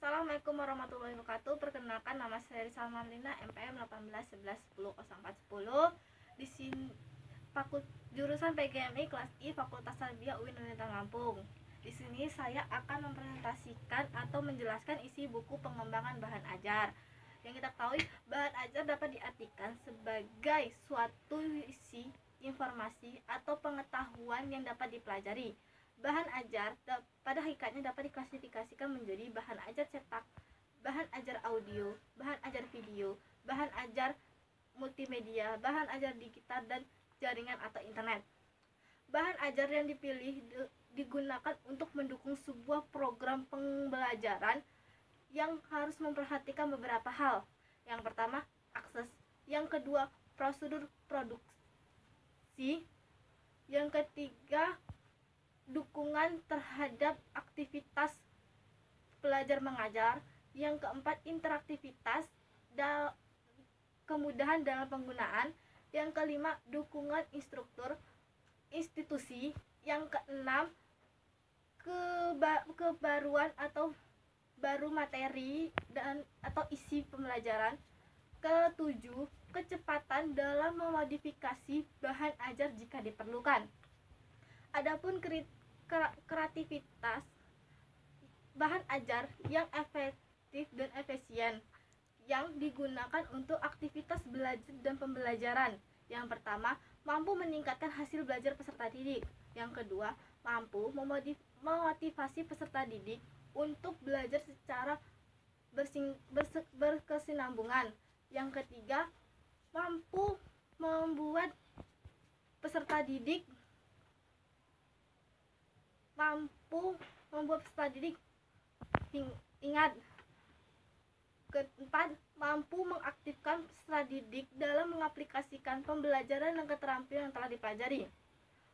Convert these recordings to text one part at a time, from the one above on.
Assalamualaikum warahmatullahi wabarakatuh. Perkenalkan, nama saya Salman Lina, MPM 18111010. Di sini jurusan PGMI kelas I, Fakultas Tarbiyah UIN Unindal Lampung. Di sini saya akan mempresentasikan atau menjelaskan isi buku pengembangan bahan ajar. Yang kita ketahui, bahan ajar dapat diartikan sebagai suatu isi informasi atau pengetahuan yang dapat dipelajari. Bahan ajar pada hakikatnya dapat diklasifikasikan menjadi bahan ajar cetak, bahan ajar audio, bahan ajar video, bahan ajar multimedia, bahan ajar digital, dan jaringan atau internet. Bahan ajar yang dipilih digunakan untuk mendukung sebuah program pembelajaran yang harus memperhatikan beberapa hal. Yang pertama, akses. Yang kedua, prosedur produksi. Yang ketiga, dukungan terhadap aktivitas belajar mengajar. Yang keempat, interaktivitas dan kemudahan dalam penggunaan. Yang kelima, dukungan instruktur institusi. Yang keenam, kebaruan atau baru materi dan atau isi pembelajaran. Ketujuh, kecepatan dalam memodifikasi bahan ajar jika diperlukan. Adapun kreativitas bahan ajar yang efektif dan efisien yang digunakan untuk aktivitas belajar dan pembelajaran. Yang pertama, mampu meningkatkan hasil belajar peserta didik. Yang kedua, mampu memotivasi peserta didik untuk belajar secara berkesinambungan. Yang ketiga, mampu membuat peserta didik ingat. Keempat, mampu mengaktifkan peserta didik dalam mengaplikasikan pembelajaran dan keterampilan yang telah dipelajari.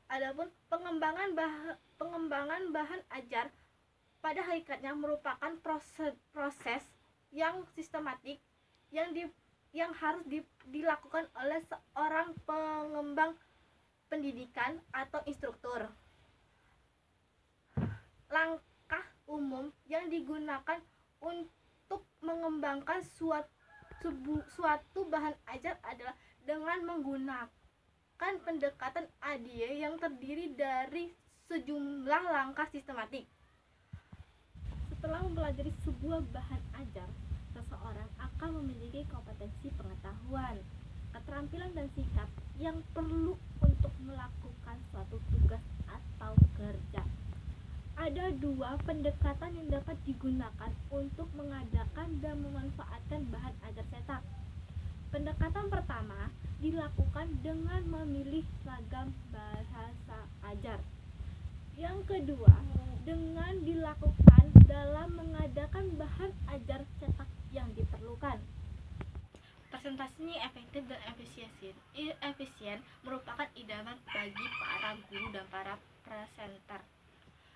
Adapun pengembangan bahan ajar pada hakikatnya merupakan proses yang sistematik yang harus dilakukan oleh seorang pengembang pendidikan atau instruktur. Langkah umum yang digunakan untuk mengembangkan suatu bahan ajar adalah dengan menggunakan pendekatan ADIE yang terdiri dari sejumlah langkah sistematik. Setelah mempelajari sebuah bahan ajar, seseorang akan memiliki kompetensi pengetahuan, keterampilan, dan sikap yang perlu untuk melakukan suatu tugas atau kerja. Ada dua pendekatan yang dapat digunakan untuk mengadakan dan memanfaatkan bahan ajar cetak. Pendekatan pertama dilakukan dengan memilih ragam bahasa ajar. Yang kedua, dengan dilakukan dalam mengadakan bahan ajar cetak yang diperlukan. Presentasinya efektif dan efisien merupakan idaman bagi para guru dan para presenter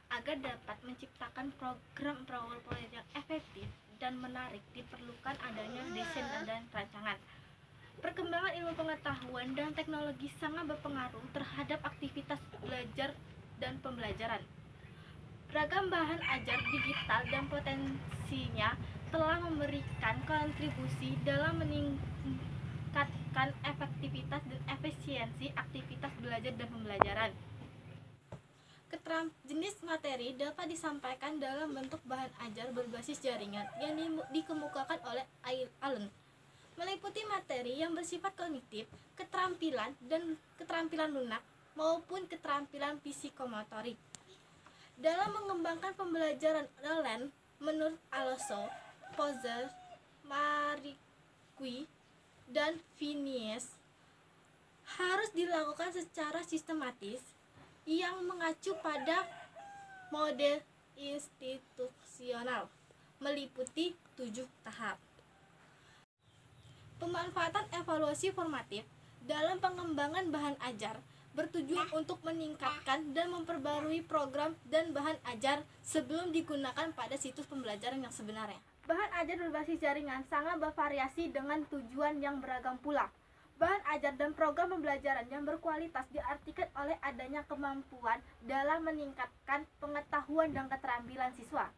agar dapat menciptakan program PowerPoint yang efektif dan menarik. Diperlukan adanya desain dan rancangan. Perkembangan ilmu pengetahuan dan teknologi sangat berpengaruh terhadap aktivitas belajar dan pembelajaran. Ragam bahan ajar digital dan potensinya telah memberikan kontribusi dalam meningkatkan efektivitas dan efisiensi aktivitas belajar dan pembelajaran. Jenis materi dapat disampaikan dalam bentuk bahan ajar berbasis jaringan yang dikemukakan oleh Allen, meliputi materi yang bersifat kognitif, keterampilan lunak maupun keterampilan psikomotorik. Dalam mengembangkan pembelajaran online, menurut Alonso, Pozer, Mariqui, dan Vinies, harus dilakukan secara sistematis yang mengacu pada model institusional, meliputi 7 tahap. Pemanfaatan evaluasi formatif dalam pengembangan bahan ajar bertujuan untuk meningkatkan dan memperbarui program dan bahan ajar sebelum digunakan pada situs pembelajaran yang sebenarnya. Bahan ajar berbasis jaringan sangat bervariasi dengan tujuan yang beragam pula. Bahan ajar dan program pembelajaran yang berkualitas diartikan oleh adanya kemampuan dalam meningkatkan pengetahuan dan keterampilan siswa.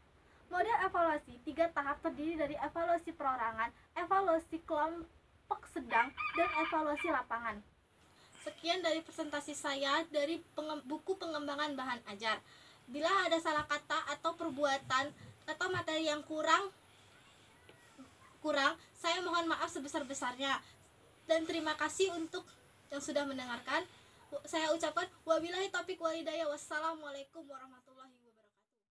Model evaluasi 3 tahap terdiri dari evaluasi perorangan, evaluasi kelompok sedang, dan evaluasi lapangan. Sekian dari presentasi saya dari buku pengembangan bahan ajar. Bila ada salah kata atau perbuatan atau materi yang kurang, saya mohon maaf sebesar-besarnya. Dan terima kasih untuk yang sudah mendengarkan. Saya ucapkan wabillahi taufiq wal hidayah. Wassalamualaikum warahmatullahi wabarakatuh.